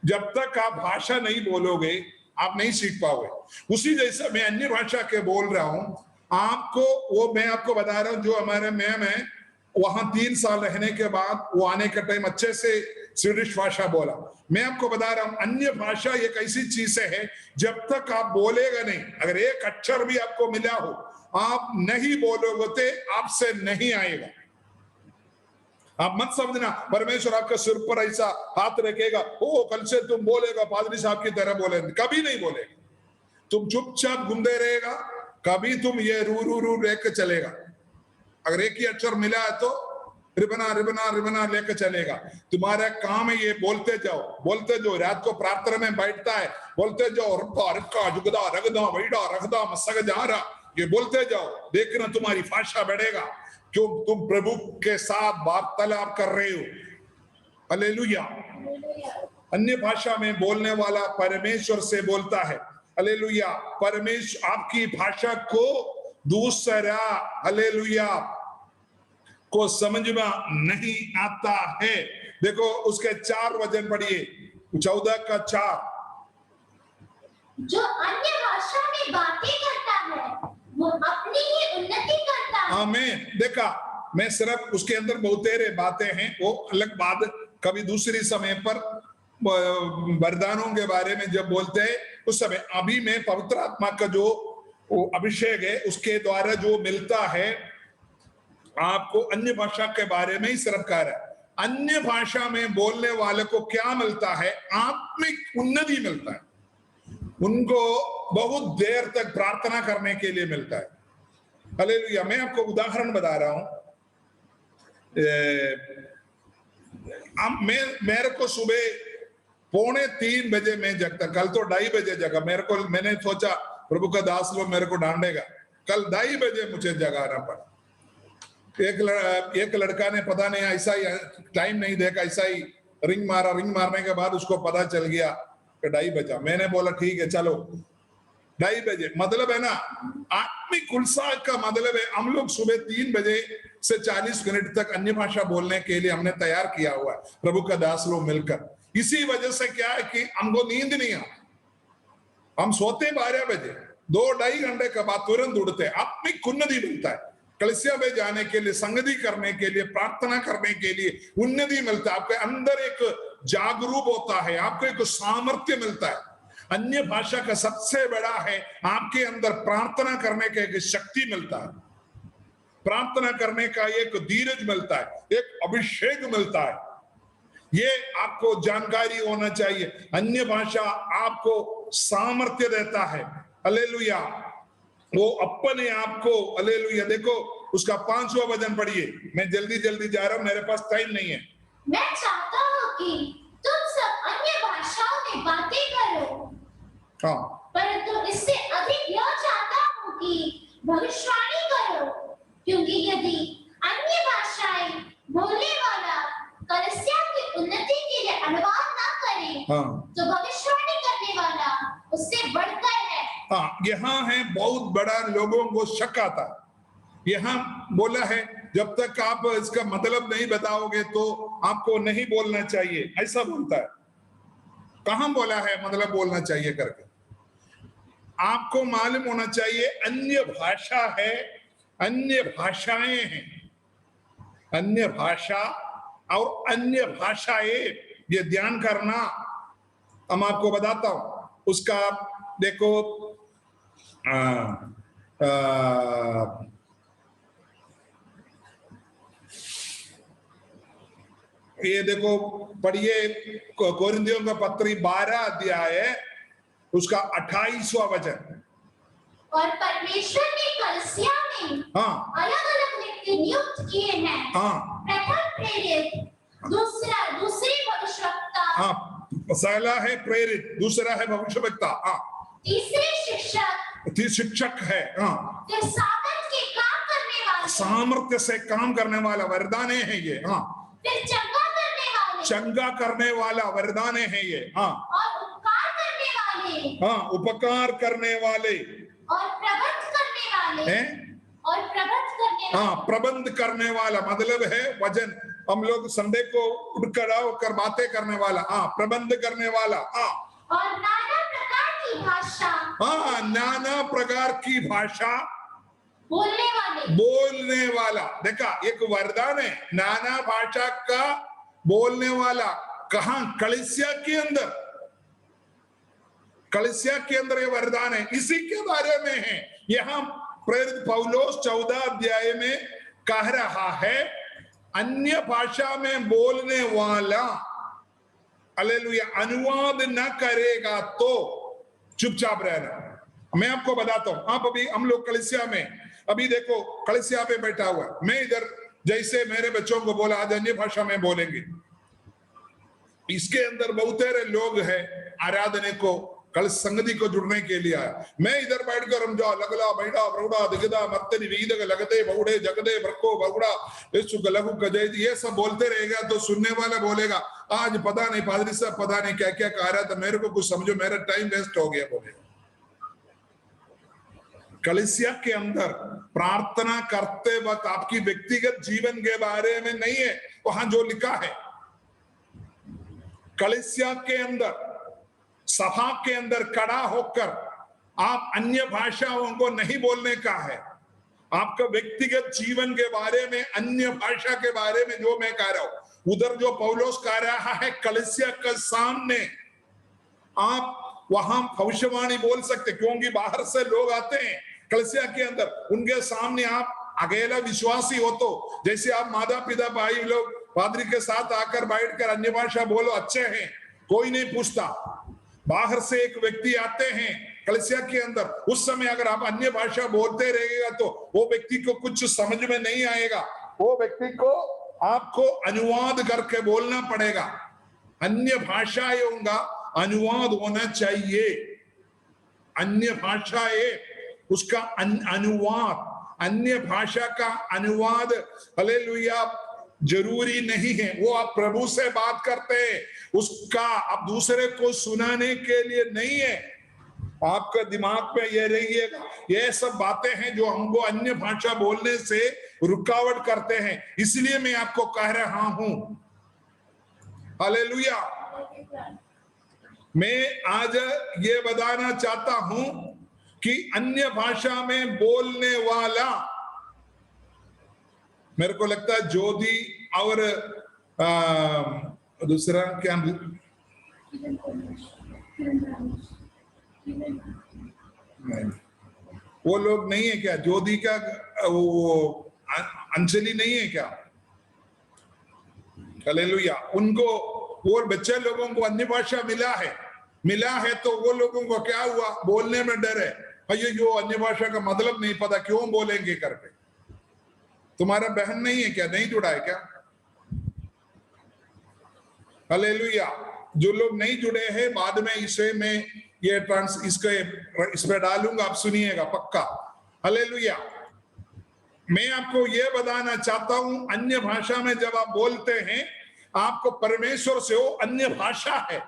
जब तक आप भाषा नहीं बोलोगे आप नहीं सीख पाओगे। उसी जैसा मैं अन्य भाषा के बोल रहा हूं आपको, वो मैं आपको बता रहा हूं, जो हमारे मैम है वहां 3 साल रहने के बाद वो आने का टाइम अच्छे से स्वीडिश भाषा बोला। मैं आपको बता रहा हूं, अन्य भाषा एक ऐसी चीज है जब तक आप बोलेगा नहीं, अगर एक अक्षर भी आपको मिला हो, आप नहीं बोलोगे तो आपसे नहीं आएगा। आप मत समझना परमेश्वर आपके सिर पर ऐसा हाथ रखेगा, ओ कल से तुम बोलेगा पादरी साहब की तरह बोलेगा, कभी नहीं बोलेगा। तुम चुपचाप घूमते रहेगा, कभी तुम ये रू रू रू लेके चलेगा। अगर एक ही अक्षर मिला है तो रिबना रिबना रिबना लेके चलेगा। तुम्हारा काम है ये बोलते जाओ। रात को प्रार्थना में बैठता है, बोलते जाओ, रब्बा रक्का जुगदा रगदा वैडा रगदा मसग जारा, ये बोलते जाओ। देखना तुम्हारी भाषा बढ़ेगा, क्यों? तुम प्रभु के साथ वार्तालाप कर रहे हो। हालेलुया। अन्य भाषा में बोलने वाला परमेश्वर से बोलता है। हालेलुया। परमेश्वर आपकी भाषा को दूसरा हालेलुया को समझ में नहीं आता है। देखो उसके 4 वचन पढ़िए, 14 का 4। जो अन्य भाषा में बातें करता है वो अपनी ही उन्नति करता है। आमीन। देखा, मैं सिर्फ उसके अंदर बहुतेरे बातें हैं, वो अलग बात, कभी दूसरी समय पर वरदानों के बारे में जब बोलते हैं उस समय। अभी मैं पवित्र आत्मा का जो अभिषेक है उसके द्वारा जो मिलता है आपको, अन्य भाषा के बारे में ही सिर्फ कह रहा है। अन्य भाषा में बोलने वाले को क्या मिलता है? आत्मिक उन्नति मिलता है। उनको बहुत देर तक प्रार्थना करने के लिए मिलता है। हालेलुया। मैं आपको उदाहरण बता रहा हूं। मेरे को सुबह 2:45 बजे मैं जगता, कल तो 2:30 बजे जगा। मैंने सोचा प्रभु का दास लोग मेरे को डांटेगा, कल 2:30 बजे मुझे जगाना पड़ा। एक लड़का ने पता नहीं ऐसा ही टाइम नहीं देखा, ऐसा ही रिंग मारा। रिंग मारने के बाद उसको पता चल गया कि 2:30 बजा। मैंने बोला ठीक है चलो 2:30 बजे। मतलब है ना, आत्मिक उत्साह का मतलब है हम लोग सुबह 3 बजे से 40 मिनट तक अन्य भाषा बोलने के लिए हमने तैयार किया हुआ है, प्रभु का दास लोग मिलकर। इसी वजह से क्या है कि हमको नींद नहीं आती। हम सोते 12 बजे, 2-2.5 घंटे के बाद तुरंत उड़ते। आत्मिक उन्नति मिलता है, कलीसिया में जाने के लिए, संगति करने के लिए, प्रार्थना करने के लिए उन्नति मिलता है। आपके अंदर एक जागरूक होता है, आपको एक सामर्थ्य मिलता है। अन्य भाषा का सबसे बड़ा है आपके अंदर प्रार्थना करने का एक शक्ति मिलता है, प्रार्थना करने का एक धीरज मिलता है, एक अभिषेक मिलता है। ये आपको जानकारी होना चाहिए। अन्य भाषा आपको सामर्थ्य देता है। हालेलुया। वो अपने आप को, हालेलुया। देखो उसका 5वां वचन पढ़िए। मैं जल्दी जल्दी जा रहा हूं, मेरे पास टाइम नहीं है। मैं चाहता हूं कि तुम सब अन्य भाषाओं में बातें करो, हाँ, परंतु इससे अधिक यह चाहता हूं कि भविष्यवाणी करो, क्योंकि यदि अन्य भाषाएं बोलने वाला कलीसिया की उन्नति के लिए अनुवाद ना करे, हाँ, तो भविष्यवाणी करने वाला उससे बढ़कर है। हाँ, यहाँ है बहुत बड़ा लोगों को शक आता है। यहाँ बोला है जब तक आप इसका मतलब नहीं बताओगे तो आपको नहीं बोलना चाहिए, ऐसा बोलता है। कहां बोला है मतलब बोलना चाहिए करके? आपको मालूम होना चाहिए अन्य भाषा है, अन्य भाषाएं हैं। अन्य भाषा और अन्य भाषाएं, ये ध्यान करना। हम आपको बताता हूं उसका। देखो ये देखो पढ़िए कोरिन्थियों का पत्री 12 अध्याय उसका 28वां वचन। और परमेश्वर ने कलीसिया में हाँ, अलग अलग व्यक्ति नियुक्त किए हैं। हाँ, प्रथम प्रेरित, दूसरी भविष्यवक्ता, हाँ, पहला है प्रेरित, दूसरा है भविष्यवक्ता, हाँ, तीसरे शिक्षक है, हाँ, फिर सामर्थ के काम करने वाले, सामर्थ्य से काम करने वाला वरदाने है ये, हाँ, फिर चंगा करने वाला वरदाने है ये, हाँ, और उपकार करने वाले, हाँ, उपकार करने वाले, और प्रबंध करने वाले हैं, और प्रबंध करने वाले, हाँ, प्रबंध करने वाला मतलब है वजन। हम लोग संडे को उठ खड़ा होकर बातें करने वाला, हाँ, प्रबंध करने वाला, हाँ, और नाना प्रकार की भाषा, हाँ, नाना प्रकार की भाषा बोलने वाला। देखा एक वरदान है, नाना भाषा का बोलने वाला। कहां? कलीसिया के अंदर, कलीसिया के अंदर ये वरदान है, इसी के बारे में है। यहां प्रेरित पौलुस 14 अध्याय में कह रहा है, अन्य भाषा में बोलने वाला हालेलुया अनुवाद न करेगा तो चुपचाप रहना। मैं आपको बताता हूं, आप अभी हम लोग कलीसिया में, अभी देखो कलीसिया पे बैठा हुआ है, मैं इधर जैसे मेरे बच्चों को बोला आज अन्य भाषा में बोलेंगे, इसके अंदर बहुत सारे लोग हैं आराधने को, कल संगति को जुड़ने के लिए आया। मैं इधर बैठकर हम जाओ लगला बैठा बरुड़ा दिगदा मत्तनी वीदग लगते बहुड़े जगदे ब्रको बहुड़ा यीशु गलगु गजय, ये सब बोलते रहेगा तो सुनने वाला बोलेगा आज पता नहीं पादरी साहब पता नहीं क्या क्या कह रहा था, मेरे को कुछ समझो, मेरा टाइम वेस्ट हो गया बोलेगा। कलीसिया के अंदर प्रार्थना करते वक्त आपकी व्यक्तिगत जीवन के बारे में नहीं है वहां जो लिखा है। कलीसिया के अंदर, सभा के अंदर खड़ा होकर आप अन्य भाषाओं को नहीं बोलने का है। आपका व्यक्तिगत जीवन के बारे में, अन्य भाषा के बारे में जो मैं कह रहा हूं, उधर जो पौलुस कह रहा है कलीसिया के सामने आप वहां भविष्यवाणी बोल सकते, क्योंकि बाहर से लोग आते हैं कलीसिया के अंदर, उनके सामने आप अकेला विश्वासी हो तो, जैसे आप माता पिता भाई लोग पादरी के साथ आकर बैठकर अन्य भाषा बोलो, अच्छे हैं, कोई नहीं पूछता। बाहर से एक व्यक्ति आते हैं कलीसिया के अंदर, उस समय अगर आप अन्य भाषा बोलते रहेगा तो वो व्यक्ति को कुछ समझ में नहीं आएगा, वो व्यक्ति को आपको अनुवाद करके बोलना पड़ेगा। अन्य भाषाओं का अनुवाद होना चाहिए, अन्य भाषाएं उसका अनुवाद, अन्य भाषा का अनुवाद हालेलुया जरूरी नहीं है। वो आप प्रभु से बात करते हैं, उसका आप दूसरे को सुनाने के लिए नहीं है। आपका दिमाग में ये रहिएगा, ये सब बातें हैं जो हमको अन्य भाषा बोलने से रुकावट करते हैं, इसलिए मैं आपको कह रहा हूं हालेलुया। मैं आज ये बताना चाहता हूं कि अन्य भाषा में बोलने वाला, मेरे को लगता है ज्योति और दूसरा क्या, नहीं वो लोग नहीं है क्या, ज्योति का वो अंजलि नहीं है क्या, हालेलुया। उनको वो बच्चे लोगों को अन्य भाषा मिला है तो वो लोगों को क्या हुआ, बोलने में डर है, अयो जो अन्य भाषा का मतलब नहीं पता क्यों बोलेंगे करके। तुम्हारा बहन नहीं है क्या, नहीं जुड़ा है क्या, हालेलुया। जो लोग नहीं जुड़े हैं बाद में इसे मैं ये इस पे डालूंगा, आप सुनिएगा पक्का, हालेलुया। मैं आपको ये बताना चाहता हूं, अन्य भाषा में जब आप बोलते हैं आपको परमेश्वर से, वो अन्य भाषा है,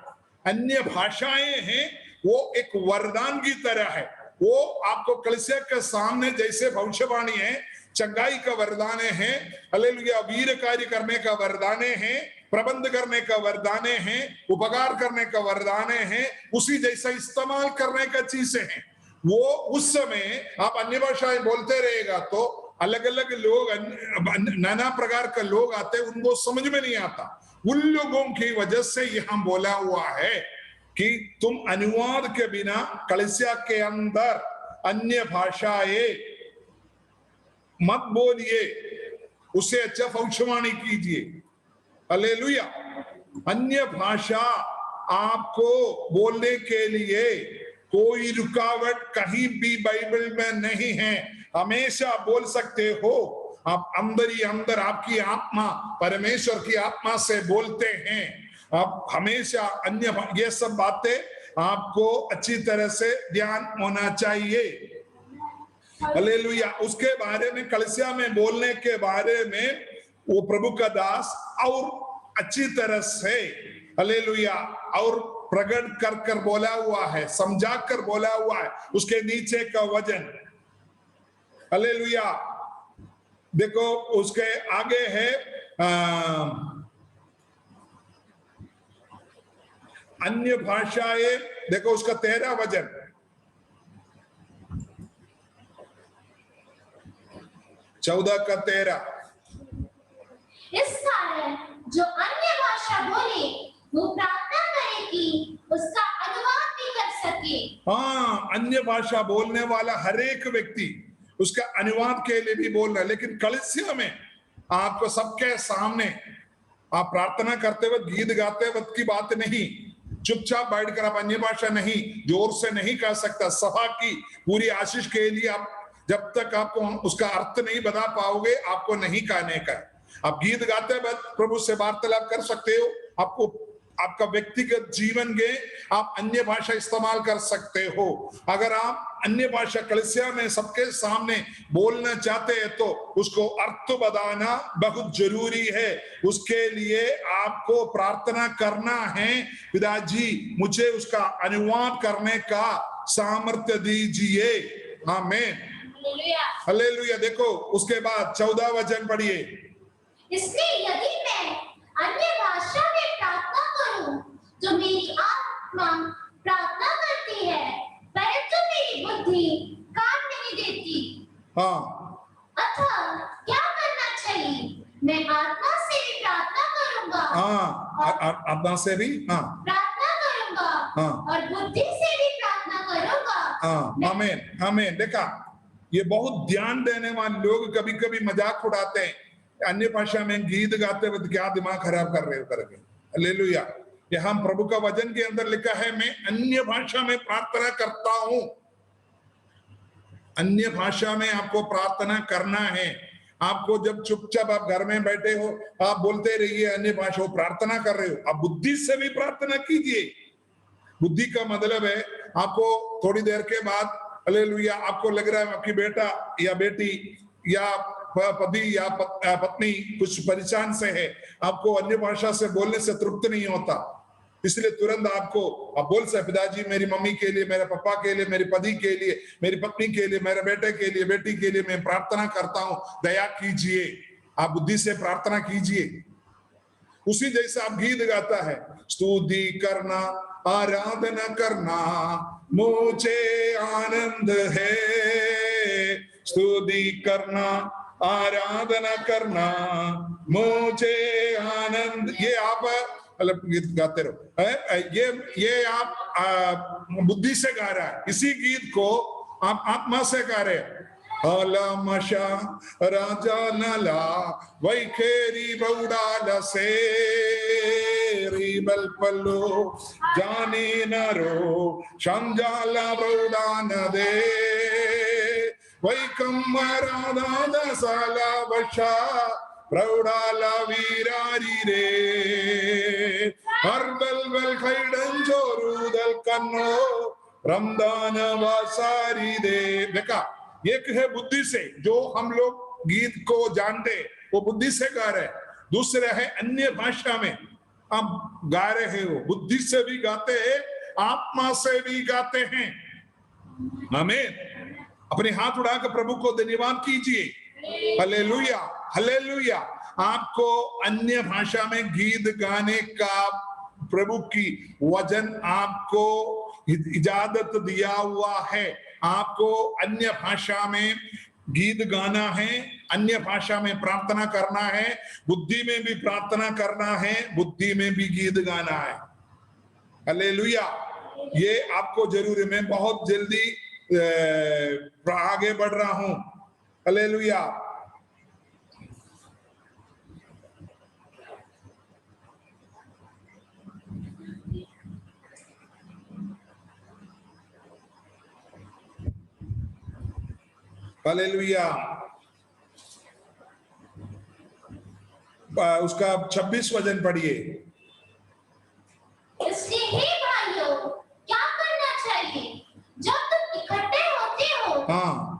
अन्य भाषाएं हैं, वो एक वरदान की तरह है। वो आपको कलीसिया के सामने जैसे भविष्यवाणी है, चंगाई का वरदान है, हालेलुया, वीर कार्य करने का वरदान है, प्रबंध करने का वरदान है, उपकार करने का वरदान है, उसी जैसा इस्तेमाल करने का चीजें हैं। वो उस समय आप अन्य भाषाएं बोलते रहेगा तो अलग अलग लोग, नाना प्रकार का लोग आते, उनको समझ में नहीं आता। उन लोगों की वजह से यहां बोला हुआ है कि तुम अनुवाद के बिना कलीसिया के अंदर अन्य भाषाएं मत बोलिए, उसे अच्छा भविष्यवाणी कीजिए, हालेलुया। अन्य भाषा आपको बोलने के लिए कोई रुकावट कहीं भी बाइबल में नहीं है, हमेशा बोल सकते हो। आप अंदर ही अंदर आपकी आत्मा परमेश्वर की आत्मा से बोलते हैं, आप हमेशा अन्य, ये सब बातें आपको अच्छी तरह से ध्यान होना चाहिए, हालेलुया। उसके बारे में, कलीसिया में बोलने के बारे में वो प्रभु का दास और अच्छी तरह से हालेलुया और प्रकट कर कर बोला हुआ है, समझा कर बोला हुआ है। उसके नीचे का वजन, हालेलुया, देखो उसके आगे है अन्य भाषाएं, देखो उसका 13 वजन, चौदह का 13। इस कारण जो अन्य भाषा बोले वो प्रार्थना करे कि उसका अनुवाद भी कर सके। हाँ, अन्य भाषा बोलने वाला हर एक व्यक्ति उसका अनुवाद के लिए भी बोल रहा है, लेकिन कलीसिया में आपको सबके सामने आप प्रार्थना करते वक्त, गीत गाते वक्त की बात नहीं। चुपचाप बैठकर आप अन्य भाषा नहीं, जोर से नहीं कह सकता। सभा की पूरी आशीष के लिए आप जब तक आपको उसका अर्थ नहीं बता पाओगे, आपको नहीं कहने का। आप गीत गाते वक्त प्रभु से वार्तालाप कर सकते हो। आपको आपका व्यक्तिगत जीवन के आप अन्य भाषा इस्तेमाल कर सकते हो। अगर आप अन्य भाषा कलीसिया में सबके सामने बोलना चाहते हैं तो उसको अर्थ बताना बहुत जरूरी है। उसके लिए आपको प्रार्थना करना है, पिताजी मुझे उसका अनुवाद करने का सामर्थ्य दीजिए। आमीन, हालेलुया। देखो उसके बाद 14 वचन पढ़िए। इसलिए यदि मैं अन्य भाषा में प्रार्थना करूं तो मेरी आत्मा प्रार्थना करती है, परंतु मेरी बुद्धि काम नहीं देती। हाँ, अतः क्या करना चाहिए? मैं आत्मा से भी प्रार्थना करूंगा। हाँ, आत्मा से भी प्रार्थना करूंगा और बुद्धि से भी प्रार्थना करूंगा। आमीन, आमीन। देखा, ये बहुत ध्यान देने वाले लोग कभी कभी मजाक उड़ाते हैं, अन्य भाषा में गीत गाते हुए क्या दिमाग खराब कर रहे हो करके। हालेलुया। यहाँ प्रभु का वचन के अंदर लिखा है, मैं अन्य भाषा में प्रार्थना करता हूं। अन्य भाषा में आपको प्रार्थना करना है। आपको जब चुपचाप आप घर में बैठे हो, आप बोलते रहिए अन्य भाषा, हो प्रार्थना कर रहे हो। आप बुद्धि से भी प्रार्थना कीजिए। बुद्धि का मतलब है आपको थोड़ी देर के बाद, हालेलुया, आपको लग रहा है आपकी बेटा या बेटी या पति या पत्नी कुछ परेशान से है, आपको अन्य भाषा से बोलने से तृप्त नहीं होता, इसलिए तुरंत आप बोल सकते, पिताजी मेरी मम्मी के लिए, मेरे पापा के लिए, मेरे पति के लिए, मेरी पत्नी के लिए, मेरे बेटे के लिए, बेटी के लिए मैं प्रार्थना करता हूं, दया कीजिए। आप बुद्धि से प्रार्थना कीजिए। उसी जैसे आप गीत गाता है, स्तुति करना, आराधना करना मुझे आनंद है, स्तुति करना, आराधना करना मुझे आनंद। ये आप मतलब गीत गाते रहो। ये आप बुद्धि से गा रहा है। इसी गीत को आप आत्मा से गा रहे हैं। अलमशा राजा नला वैखेरी बौडाल से रिबल पल्लो जानी नरो शंजाला बौडान दे वैकम राधा दसाला बशा प्रौढ़ाला वीरारी रे हरबल बल खैडन जोरूदल कन्नो रमदान वासारी दे। देखा, एक है बुद्धि से, जो हम लोग गीत को जानते वो बुद्धि से गा रहे, दूसरे है अन्य भाषा में आप गा रहे हो, बुद्धि से भी गाते हैं, आत्मा से भी गाते हैं। आमीन। अपने हाथ उड़ाकर प्रभु को धन्यवाद कीजिए। Hallelujah, hallelujah. आपको अन्य भाषा में गीत गाने का प्रभु की वचन आपको इजाजत दिया हुआ है। आपको अन्य भाषा में गीत गाना है, अन्य भाषा में प्रार्थना करना है, बुद्धि में भी प्रार्थना करना है, बुद्धि में भी गीत गाना है। हालेलुया। ये आपको जरूरी, मैं बहुत जल्दी आगे बढ़ रहा हूं। हालेलुया। हालेलुया। उसका 26 वचन पढ़िए। इसलिए हे भाइयों, क्या करना चाहिए? जब तुम इकट्ठे होते हो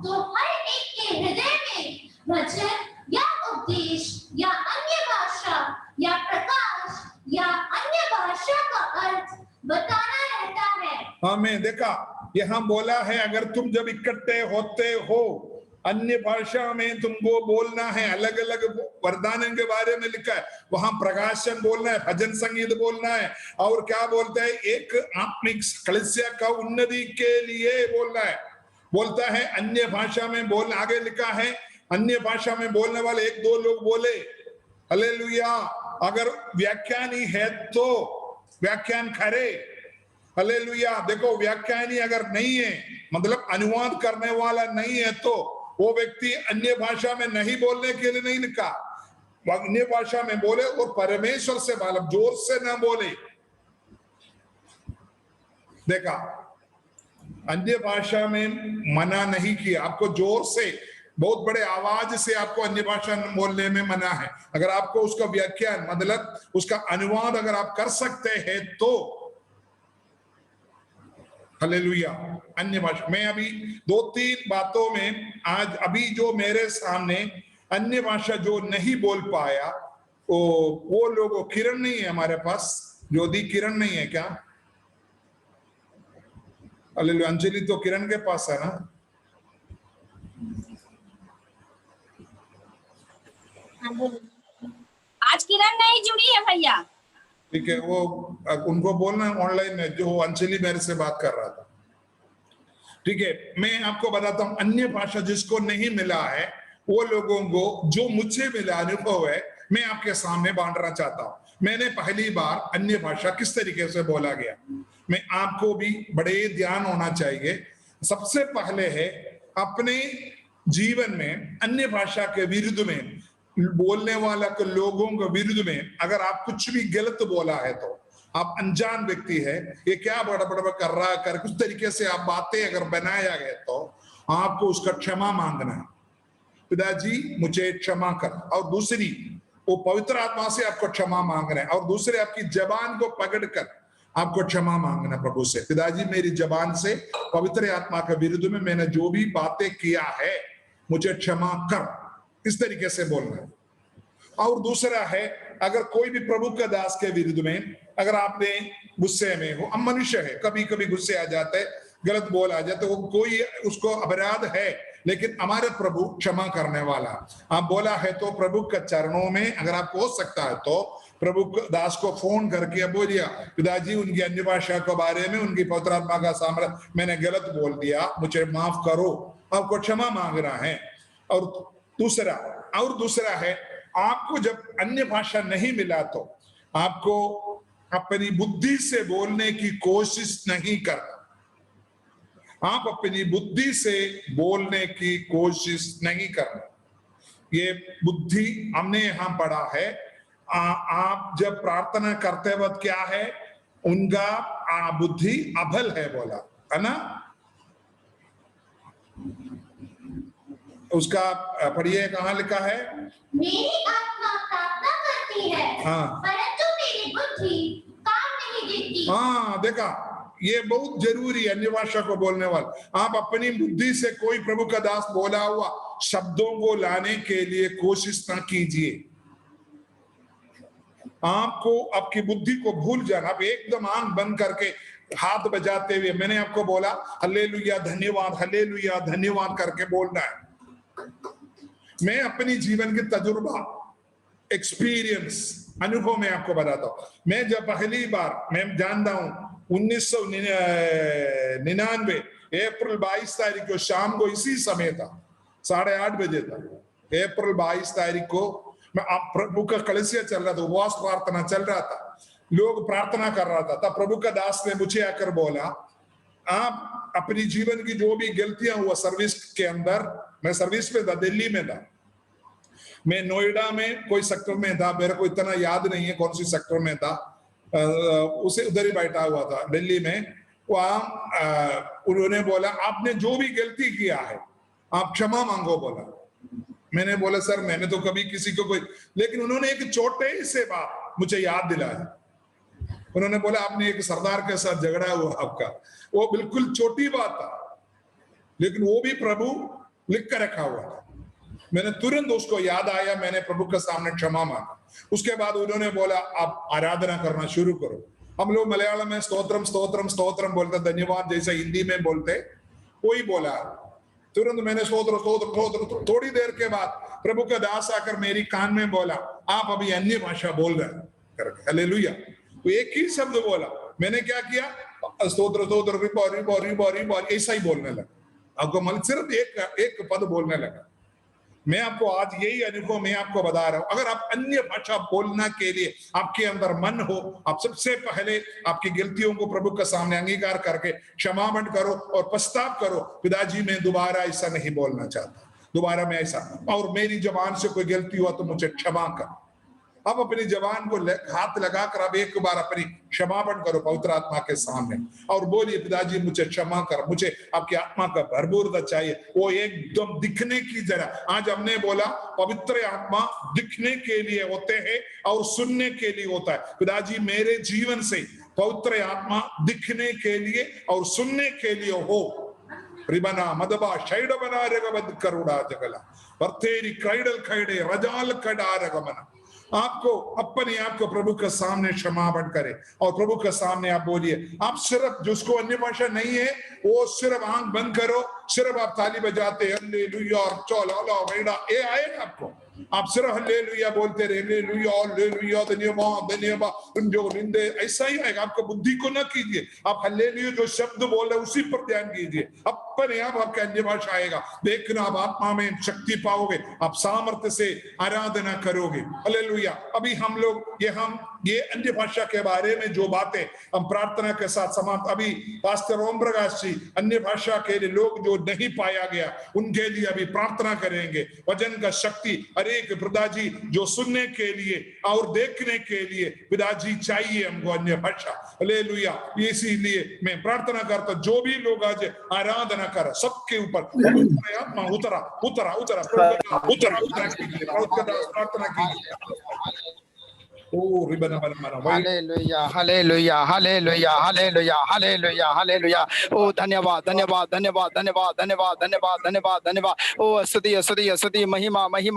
तो हर एक के हृदय में वचन या उपदेश या अन्य भाषा या प्रकाश या अन्य भाषा का अर्थ बताना रहता है। हमें देखा, यहाँ बोला है अगर तुम जब इकट्ठे होते हो, अन्य भाषा में तुमको बोलना है। अलग अलग वरदान के बारे में लिखा है, वहां प्रकाशन बोलना है, भजन संगीत बोलना है, और क्या बोलता है, एक आत्मिक कलीसिया का उन्नति के लिए बोलना है। बोलता है अन्य भाषा में बोल, आगे लिखा है अन्य भाषा में बोलने वाले एक दो लोग बोले। हालेलुया। अगर व्याख्यानी है तो व्याख्यान करे। हालेलुया। देखो व्याख्यानी अगर नहीं है, मतलब अनुवाद करने वाला नहीं है, तो वो व्यक्ति अन्य भाषा में नहीं बोलने के लिए नहीं लिखा, अन्य भाषा में बोले और परमेश्वर से मतलब जोर से ना बोले। देखा, अन्य भाषा में मना नहीं किया, आपको जोर से बहुत बड़े आवाज से आपको अन्य भाषा बोलने में मना है। अगर आपको उसका व्याख्यान मतलब उसका अनुवाद अगर आप कर सकते हैं तो हालेलुया। अन्य भाषा में अभी 2-3 बातों में आज अभी जो मेरे सामने अन्य भाषा जो नहीं बोल पाया वो लोगों, किरण नहीं है हमारे पास, ज्योति किरण नहीं है क्या? हालेलुया। अंजलि तो किरण के पास है ना? आज किरण नहीं जुड़ी है भैया। ठीक है, वो उनको बोलना ऑनलाइन में, जो अंजलि मेरे से बात कर रहा था। ठीक है, मैं आपको बताता हूं, अन्य भाषा जिसको नहीं मिला है वो लोगों को जो मुझे मिला अनुभव है मैं आपके सामने बांटना चाहता हूं। मैंने पहली बार अन्य भाषा किस तरीके से बोला गया, मैं आपको भी बड़े ध्यान होना चाहिए। सबसे पहले है अपने जीवन में अन्य भाषा के विरुद्ध में बोलने वाला के लोगों के विरुद्ध में अगर आप कुछ भी गलत बोला है तो आप अनजान व्यक्ति है, ये क्या बड़ा बड़ा कर रहा है कर कुछ तरीके से आप बातें अगर बनाया गया तो आपको उसका क्षमा मांगना है, पिताजी मुझे क्षमा कर। और दूसरी वो पवित्र आत्मा से आपको क्षमा मांगना है। और दूसरे आपकी जबान को पकड़कर आपको क्षमा मांगना प्रभु से, पिताजी मेरी जबान से पवित्र आत्मा के विरुद्ध में मैंने जो भी बातें किया है मुझे क्षमा कर, इस तरीके से बोलना है। और दूसरा है अगर कोई भी प्रभु का दास के विरुद्ध में अगर आपने गुस्से में हो, हम मनुष्य है, कभी कभी गुस्से आ जाते, गलत बोल आ जाते, वो कोई उसको अपराध है, लेकिन हमारे प्रभु क्षमा करने वाला। आप बोला है तो प्रभु के चरणों में अगर आपको हो सकता है तो प्रभु दास को फोन करके अब बोलिए, पिताजी उनकी अन्य भाषा के बारे में उनकी पवित्र आत्मा का सामने मैंने गलत बोल दिया, मुझे माफ करो, आपको क्षमा मांगना है। और दूसरा है आपको जब अन्य भाषा नहीं मिला तो आपको अपनी बुद्धि से बोलने की कोशिश नहीं करना, आप अपनी बुद्धि से बोलने की कोशिश नहीं करना। ये बुद्धि हमने यहां पढ़ा है, आप जब प्रार्थना करते वक्त क्या है, उनका बुद्धि अबल है बोला है ना, उसका पढ़िए कहाँ लिखा है, मेरी आत्मा प्रार्थना करती है परंतु मेरी बुद्धि काम नहीं देती। हाँ देखा, ये बहुत जरूरी है अन्य भाषा को बोलने वाले। आप अपनी बुद्धि से कोई प्रभु का दास बोला हुआ शब्दों को लाने के लिए कोशिश ना कीजिए, आपको आपकी बुद्धि को भूल जाना। आप एकदम आंख बंद करके हाथ बजाते हुए मैंने आपको बोला हालेलुया धन्यवाद, हालेलुया धन्यवाद करके बोलना है। मैं अपनी जीवन की तजुर्बा एक्सपीरियंस अनुभव में आपको बताता हूं। मैं जब पहली बार, मैं जानता हूं 1999 अप्रैल 22 तारीख को शाम को इसी समय था, 8:30 बजे था, अप्रैल 22 तारीख को मैं प्रभु का कलीसिया चल रहा था, उपवास प्रार्थना चल रहा था, लोग प्रार्थना कर रहा था। तब प्रभु का दास ने मुझे आकर बोला, आप अपनी जीवन की जो भी गलतियां हुआ सर्विस के अंदर, मैं सर्विस में था, दिल्ली में था, मैं नोएडा में कोई सेक्टर में था, मेरे को इतना याद नहीं है कौन सी सेक्टर में था, उसे उधर ही बैठा हुआ था दिल्ली में। वहां उन्होंने बोला आपने जो भी गलती किया है आप क्षमा मांगो बोला। मैंने बोला सर मैंने तो कभी किसी को कोई, लेकिन उन्होंने एक छोटे से बात मुझे याद दिलाया। उन्होंने बोला आपने एक सरदार के साथ झगड़ा हुआ आपका, वो बिल्कुल छोटी बात था लेकिन वो भी प्रभु लिख कर रखा हुआ था। मैंने तुरंत उसको याद आया, मैंने प्रभु के सामने क्षमा मांगा। उसके बाद उन्होंने बोला आप आराधना करना शुरू करो। हम लोग मलयालम में स्तोत्रम स्तोत्रम स्तोत्रम बोलते, धन्यवाद जैसा हिंदी में बोलते, वही बोला। तुरंत मैंने स्तोत्र स्तोत्र स्तोत्र, थोड़ी देर के बाद प्रभु का दास आकर मेरी कान में बोला आप अभी अन्य भाषा बोल रहे हैं, हालेलुया। तो एक ही शब्द बोला, मैंने क्या किया, स्तोत्र स्तोत्र रिबो रिबो रिबो रिबो ऐसा ही बोलने लगा। आपको मतलब सिर्फ एक पद बोलने लगा। मैं आपको आज यही अनुभव मैं आपको बता रहा हूं, अगर आप अन्य भाषा बोलना के लिए आपके अंदर मन हो, आप सबसे पहले आपकी गलतियों को प्रभु के सामने अंगीकार करके क्षमापण करो और पछताव करो, पिताजी मैं दोबारा ऐसा नहीं बोलना चाहता, दोबारा मैं ऐसा, और मेरी जबान से कोई गलती हुआ तो मुझे क्षमा कर। अब अपनी जबान को हाथ लगाकर अब एक बार अपनी क्षमापण करो पवित्र आत्मा के सामने और बोलिए, पिताजी मुझे क्षमा कर, मुझे आपकी आत्मा का भरपूरता चाहिए, वो एकदम दिखने की जगह। आज हमने बोला पवित्र आत्मा दिखने के लिए होते हैं और सुनने के लिए होता है। पिताजी मेरे जीवन से पवित्र आत्मा दिखने के लिए और सुनने के लिए हो। रिबना मदबा शैड बना रगबद करुणा जगला वर्तेरी क्राइडल खैडे रजाल कड़ा रगमना। आपको अपने आप को प्रभु के सामने क्षमापण करें और प्रभु के सामने आप बोलिए। आप सिर्फ जिसको अन्य भाषा नहीं है वो सिर्फ आंख बंद करो, सिर्फ आप ताली बजाते हालेलुया और चलो बेड़ा ये आएगा आपको। आप सिर्फ हालेलुया बोलते रहे, हालेलुया हालेलुया धन्यवाद धन्यवाद जो निंदे, ऐसा ही आएगा। आपको बुद्धि को ना कीजिए, आप हालेलुया जो शब्द बोल रहे उसी पर ध्यान कीजिए, अपने आप आपका अन्य भाषा आएगा। देखना आप आत्मा में शक्ति पाओगे, आप सामर्थ्य से आराधना करोगे। हालेलुया। अभी हम लोग ये अन्य भाषा के बारे में जो बातें हम प्रार्थना के साथ समाप्त, अभी पास्टर ओम प्रकाश जी अन्य भाषा के लिए लोग जो नहीं पाया गया उनके लिए अभी प्रार्थना करेंगे। वचन का शक्ति हरेक पिताजी जो सुनने के लिए और देखने के लिए पिताजी चाहिए हमको अन्य भाषा। हालेलुया। इसीलिए मैं प्रार्थना करता जो भी लोग आज आराधना कर सबके ऊपर आत्मा उतरा उतरा उतरा उतरा उतरा कीजिए, प्रार्थना कीजिए। ओ रिबन hallelujah hallelujah hallelujah hallelujah hallelujah hallelujah. ओ धन्यवाद धन्यवाद धन्यवाद धन्यवाद धन्यवाद धन्यवाद धन्यवाद धन्यवाद। ओ स्तुति स्तुति स्तुति महिमा महिमा।